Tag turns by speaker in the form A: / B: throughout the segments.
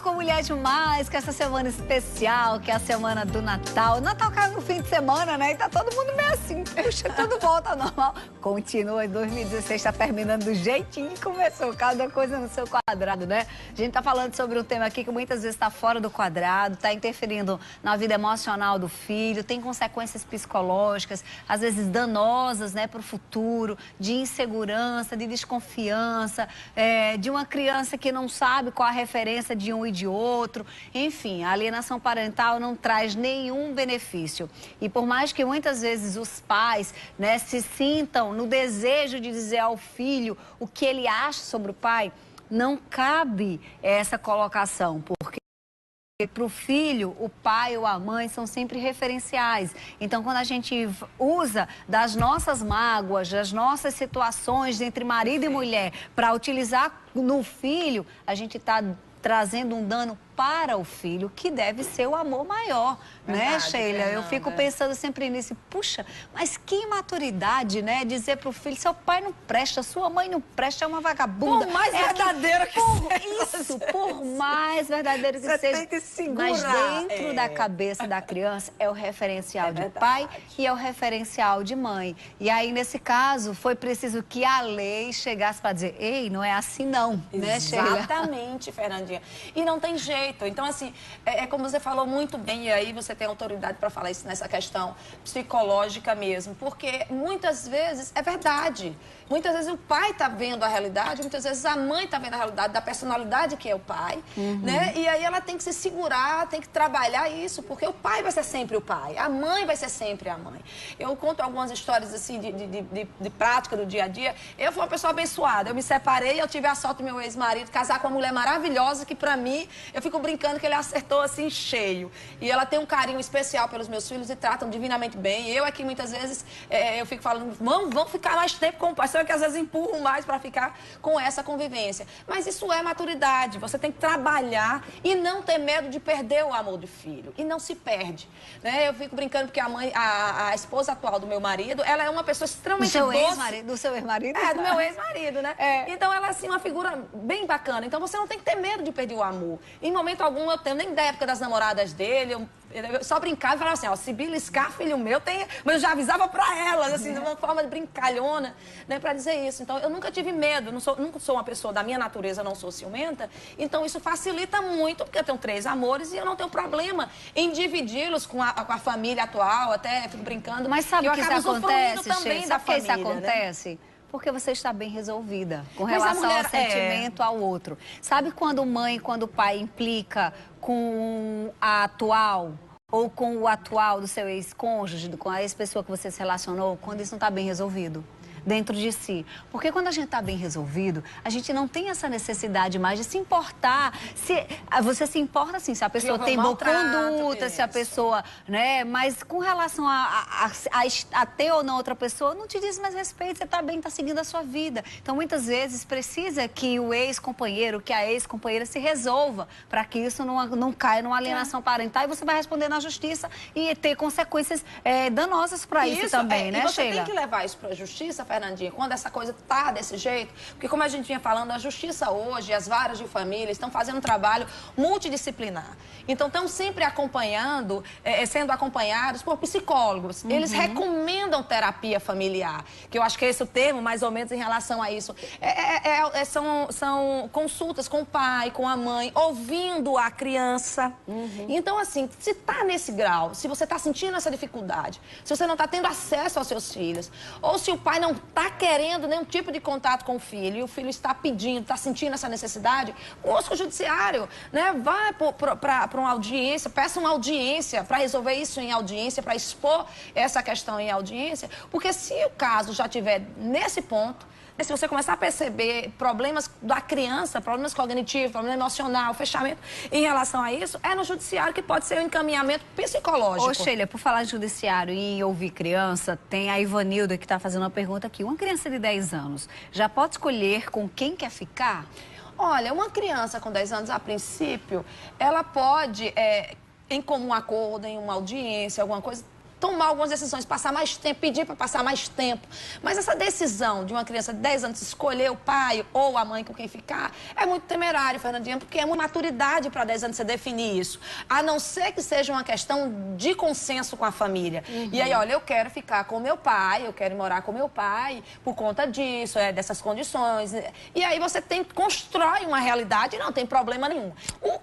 A: Com Mulher Demais, com essa semana especial, que é a semana do Natal. O Natal caiu no fim de semana, né? E tá todo mundo meio assim, puxa, tudo volta ao normal. Continua, 2016 tá terminando do jeitinho que começou, cada coisa no seu quadrado, né? A gente tá falando sobre um tema aqui que muitas vezes tá fora do quadrado, tá interferindo na vida emocional do filho, tem consequências psicológicas, às vezes danosas, né, pro futuro, de insegurança, de desconfiança, de uma criança que não sabe qual a referência de um e de outro. Enfim, a alienação parental não traz nenhum benefício. E por mais que muitas vezes os pais, né, se sintam no desejo de dizer ao filho o que ele acha sobre o pai, não cabe essa colocação, porque para o filho, o pai ou a mãe são sempre referenciais. Então, quando a gente usa das nossas mágoas, das nossas situações entre marido e mulher para utilizar no filho, a gente está trazendo um dano para o filho, que deve ser o amor maior, verdade, né, Sheila? Fernanda. Eu fico pensando sempre nisso. Puxa, mas que imaturidade, né? Dizer para o filho, seu pai não presta, sua mãe não presta, é uma vagabunda.
B: Por mais verdadeiro que
A: seja. Isso, por mais verdadeiro que
B: você
A: seja.
B: Tem que segurar.
A: Mas dentro da cabeça da criança é o referencial de pai e é o referencial de mãe. E aí, nesse caso, foi preciso que a lei chegasse para dizer, ei, não é assim não, né, Sheila?
B: Exatamente, Fernandinha. E não tem jeito. Então, assim, como você falou muito bem, e aí você tem autoridade para falar isso nessa questão psicológica mesmo, porque muitas vezes é verdade. Muitas vezes o pai está vendo a realidade, muitas vezes a mãe está vendo a realidade da personalidade que é o pai, né? E aí ela tem que se segurar, tem que trabalhar isso, porque o pai vai ser sempre o pai, a mãe vai ser sempre a mãe. Eu conto algumas histórias, assim, de prática do dia a dia. Eu fui uma pessoa abençoada, eu me separei, eu tive a sorte do meu ex-marido casar com uma mulher maravilhosa, que pra mim, eu fico brincando que ele acertou, assim, cheio. E ela tem um carinho especial pelos meus filhos e tratam divinamente bem. Eu aqui, muitas vezes, eu fico falando, vamos ficar mais tempo com o pai, que às vezes empurram mais para ficar com essa convivência. Mas isso é maturidade. Você tem que trabalhar e não ter medo de perder o amor do filho. E não se perde. Né? Eu fico brincando porque a esposa atual do meu marido, ela é uma pessoa extremamente doce.
A: Do seu ex-marido?
B: Do meu ex-marido, né? Então ela é assim, uma figura bem bacana. Então você não tem que ter medo de perder o amor. Em momento algum eu tenho, nem da época das namoradas dele, eu só brincava e falava assim, ó, se beliscar, filho meu, mas eu já avisava pra elas, assim, de uma forma de brincalhona, né, pra dizer isso. Então, eu nunca tive medo, nunca sou uma pessoa da minha natureza, não sou ciumenta, então isso facilita muito, porque eu tenho 3 amores e eu não tenho problema em dividi-los com a família atual, até fico brincando.
A: Mas sabe o que isso acontece,
B: também
A: Sheila?
B: da
A: Sabe que isso
B: família,
A: acontece?
B: Né?
A: Porque você está bem resolvida com
B: Mas
A: relação ao sentimento ao outro. Sabe quando mãe e quando pai implica com a atual ou com o atual do seu ex-cônjuge, com a ex-pessoa que você se relacionou, quando isso não está bem resolvido dentro de si? Porque quando a gente está bem resolvido, a gente não tem essa necessidade mais de se importar. Você se importa, assim, se a pessoa tem boa conduta, se a pessoa, né? Mas com relação a ter ou não outra pessoa, não te diz mais respeito, você está bem, está seguindo a sua vida. Então, muitas vezes, precisa que o ex-companheiro, que a ex-companheira se resolva para que isso não caia numa alienação parental e você vai responder na justiça e ter consequências danosas para isso também, né,
B: Sheila? E você
A: tem
B: que levar isso para a justiça, Fernandinha, quando essa coisa tá desse jeito, porque como a gente vinha falando, a justiça hoje, as varas de família estão fazendo um trabalho multidisciplinar. Então, estão sempre acompanhando, sendo acompanhados por psicólogos. Eles recomendam terapia familiar, que eu acho que é esse o termo, mais ou menos, em relação a isso. São consultas com o pai, com a mãe, ouvindo a criança. Então, assim, se tá nesse grau, se você tá sentindo essa dificuldade, se você não tá tendo acesso aos seus filhos, ou se o pai não está querendo nenhum tipo de contato com o filho e o filho está pedindo, está sentindo essa necessidade, busca o judiciário, né? Vai para uma audiência, peça uma audiência para resolver isso em audiência, para expor essa questão em audiência, porque se o caso já estiver nesse ponto, se você começar a perceber problemas da criança, problemas cognitivos, problema emocional, fechamento em relação a isso, é no judiciário que pode ser um encaminhamento psicológico.
A: Ô, Sheila, por falar de judiciário e ouvir criança, tem a Ivanilda que está fazendo uma pergunta aqui. Uma criança de 10 anos já pode escolher com quem quer ficar?
B: Olha, uma criança com 10 anos, a princípio, ela pode, em comum acordo, em uma audiência, alguma coisa, tomar algumas decisões, passar mais tempo, pedir para passar mais tempo. Mas essa decisão de uma criança de 10 anos escolher o pai ou a mãe com quem ficar é muito temerário, Fernandinha, porque é uma maturidade para 10 anos você definir isso. A não ser que seja uma questão de consenso com a família. E aí, olha, eu quero ficar com meu pai, eu quero morar com meu pai por conta disso, dessas condições. E aí você constrói uma realidade e não tem problema nenhum. O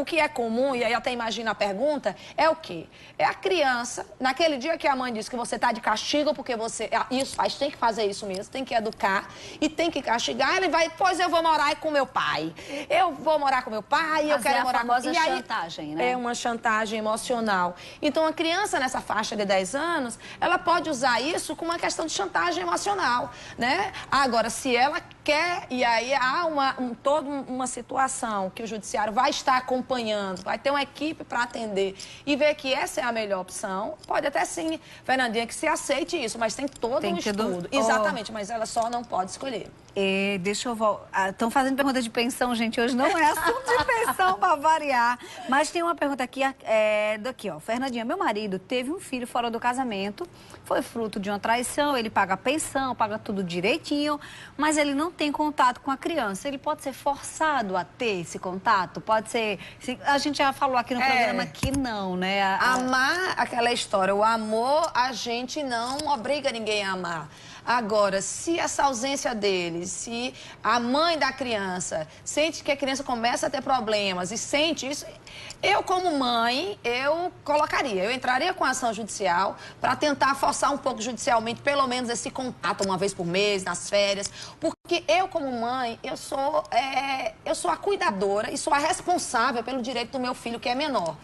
B: que é comum, e aí até imagina a pergunta, é o quê? É a criança, naquele dia que a mãe diz que você está de castigo porque você... Isso, faz, tem que fazer isso mesmo, tem que educar e tem que castigar. Ele vai, pois eu vou morar com meu pai. Eu vou morar com meu pai, eu quero morar com...
A: E aí, chantagem, né?
B: É uma chantagem emocional. Então, a criança nessa faixa de 10 anos, ela pode usar isso como uma questão de chantagem emocional, né? Agora, se ela quer, e aí há toda uma situação que o judiciário vai estar acompanhando, vai ter uma equipe para atender e ver que essa é a melhor opção, pode até sim, Fernandinha, que se aceite isso, mas tem todo um estudo. Exatamente, mas ela só não pode escolher.
A: Deixa eu voltar. Estão fazendo pergunta de pensão, gente. Hoje não é assunto de pensão para variar. Mas tem uma pergunta aqui, daqui, ó. Fernandinha, meu marido teve um filho fora do casamento, foi fruto de uma traição, ele paga a pensão, paga tudo direitinho, mas ele não tem contato com a criança. Ele pode ser forçado a ter esse contato? Pode ser... A gente já falou aqui no programa que não, né?
B: Amar, aquela história, o amor, a gente não obriga ninguém a amar. Agora, se essa ausência dele, se a mãe da criança sente que a criança começa a ter problemas e sente isso, eu como mãe, eu entraria com ação judicial para tentar forçar um pouco judicialmente, pelo menos esse contato uma vez por mês, nas férias, porque eu como mãe, eu sou a cuidadora e sou a responsável pelo direito do meu filho que é menor.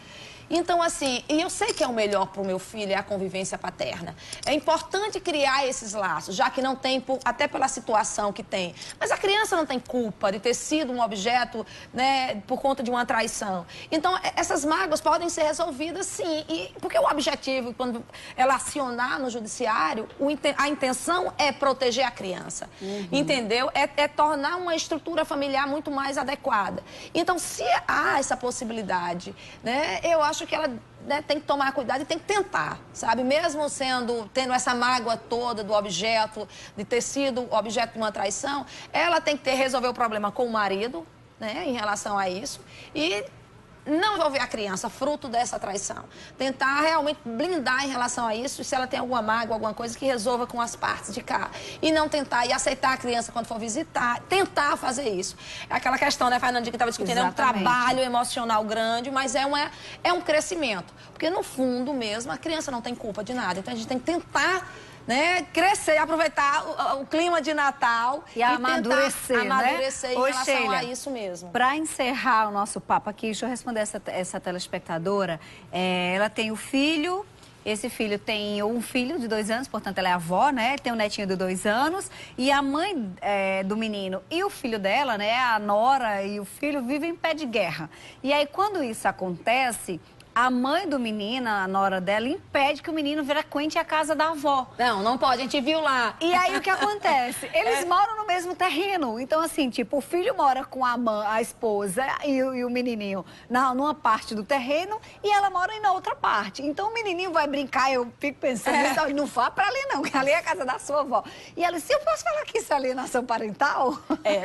B: Então, assim, e eu sei que é o melhor para o meu filho é a convivência paterna. É importante criar esses laços, já que não tem, até pela situação que tem. Mas a criança não tem culpa de ter sido um objeto, né, por conta de uma traição. Então, essas mágoas podem ser resolvidas, sim. Porque o objetivo, quando ela acionar no judiciário, a intenção é proteger a criança. Entendeu? É tornar uma estrutura familiar muito mais adequada. Então, se há essa possibilidade, né, eu acho que ela, né, tem que tomar cuidado e tem que tentar, sabe? Mesmo tendo essa mágoa toda do objeto, de ter sido objeto de uma traição, ela tem que resolver o problema com o marido, né, em relação a isso, e não envolver a criança fruto dessa traição. Tentar realmente blindar em relação a isso, se ela tem alguma mágoa, alguma coisa, que resolva com as partes de cá. E não tentar aceitar a criança quando for visitar, tentar fazer isso. É aquela questão, né, Fernandinha, que estava discutindo, exatamente. É um trabalho emocional grande, mas é um crescimento. Porque, no fundo mesmo, a criança não tem culpa de nada. Então, a gente tem que tentar, né, crescer, aproveitar o clima de Natal
A: e amadurecer,
B: né? Em relação Sheila, a isso mesmo.
A: Para encerrar o nosso papo aqui, deixa eu responder essa telespectadora. Ela tem o filho, esse filho tem um filho de 2 anos, portanto ela é avó, né? Tem um netinho de 2 anos e a mãe do menino e o filho dela, né, a nora e o filho vivem em pé de guerra. E aí quando isso acontece, a mãe do menino, a nora dela, impede que o menino frequente a casa da avó.
B: Não pode, a gente viu lá.
A: E aí o que acontece? Eles moram no mesmo terreno. Então, assim, tipo, o filho mora com a esposa e o menininho numa parte do terreno e ela mora na outra parte. Então, o menininho vai brincar, eu fico pensando, não vá pra ali não, que ali é a casa da sua avó. E ela disse, eu posso falar que isso é alienação parental?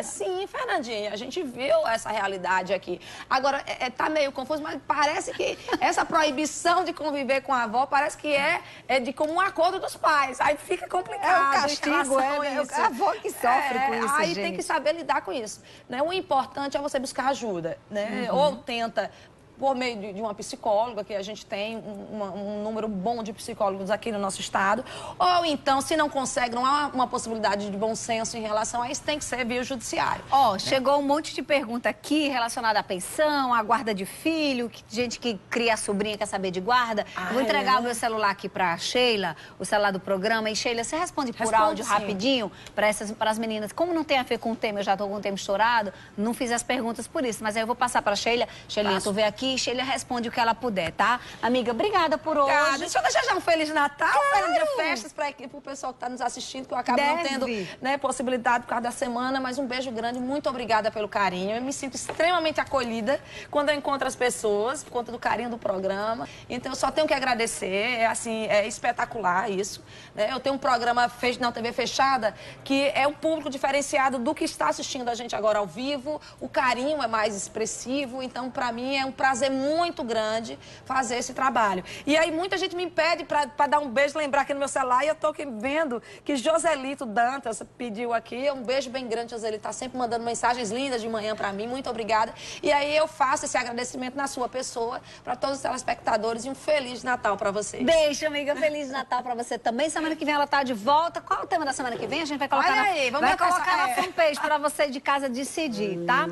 B: Sim, Fernandinha, a gente viu essa realidade aqui. Agora, tá meio confuso, mas parece que essa proibição de conviver com a avó parece que é de como um acordo dos pais. Aí fica complicado.
A: É o castigo, é a avó que sofre com isso,
B: aí
A: gente.
B: Tem que saber lidar com isso, né? O importante é você buscar ajuda, né? Ou tenta por meio de uma psicóloga, que a gente tem um número bom de psicólogos aqui no nosso estado, ou então, se não consegue, não há uma possibilidade de bom senso em relação a isso, tem que ser via judiciário.
A: Chegou um monte de pergunta aqui relacionada à pensão, à guarda de filho, gente que cria a sobrinha, quer saber de guarda. Vou entregar o meu celular aqui para Sheila, o celular do programa. E Sheila, você responde por áudio rapidinho para as meninas. Como não tem a ver com o tema, eu já estou com o tempo estourado, não fiz as perguntas por isso, mas aí eu vou passar para Sheila. Sheilinha, tu vê aqui. quiche, ele responde o que ela puder, tá? Amiga, obrigada por hoje.
B: Ah, deixa eu deixar já um Feliz Natal, Feliz festas para o pessoal que está nos assistindo, que eu acabo não tendo, né, possibilidade por causa da semana, mas um beijo grande, muito obrigada pelo carinho. Eu me sinto extremamente acolhida quando eu encontro as pessoas, por conta do carinho do programa. Então, eu só tenho que agradecer, é espetacular isso. Né? Eu tenho um programa na TV fechada, que é um público diferenciado do que está assistindo a gente agora ao vivo, o carinho é mais expressivo, então, para mim, é um prazer muito grande fazer esse trabalho. E aí, muita gente me pede para dar um beijo, lembrar aqui no meu celular, e eu tô aqui vendo que Joselito Dantas pediu aqui, um beijo bem grande, Joselito, tá sempre mandando mensagens lindas de manhã para mim, muito obrigada. E aí, eu faço esse agradecimento na sua pessoa, para todos os telespectadores, e um Feliz Natal para vocês.
A: Beijo, amiga, Feliz Natal para você também. Semana que vem ela tá de volta. Qual é o tema da semana que vem? A gente vai colocar,
B: na fanpage
A: para você de casa decidir, tá?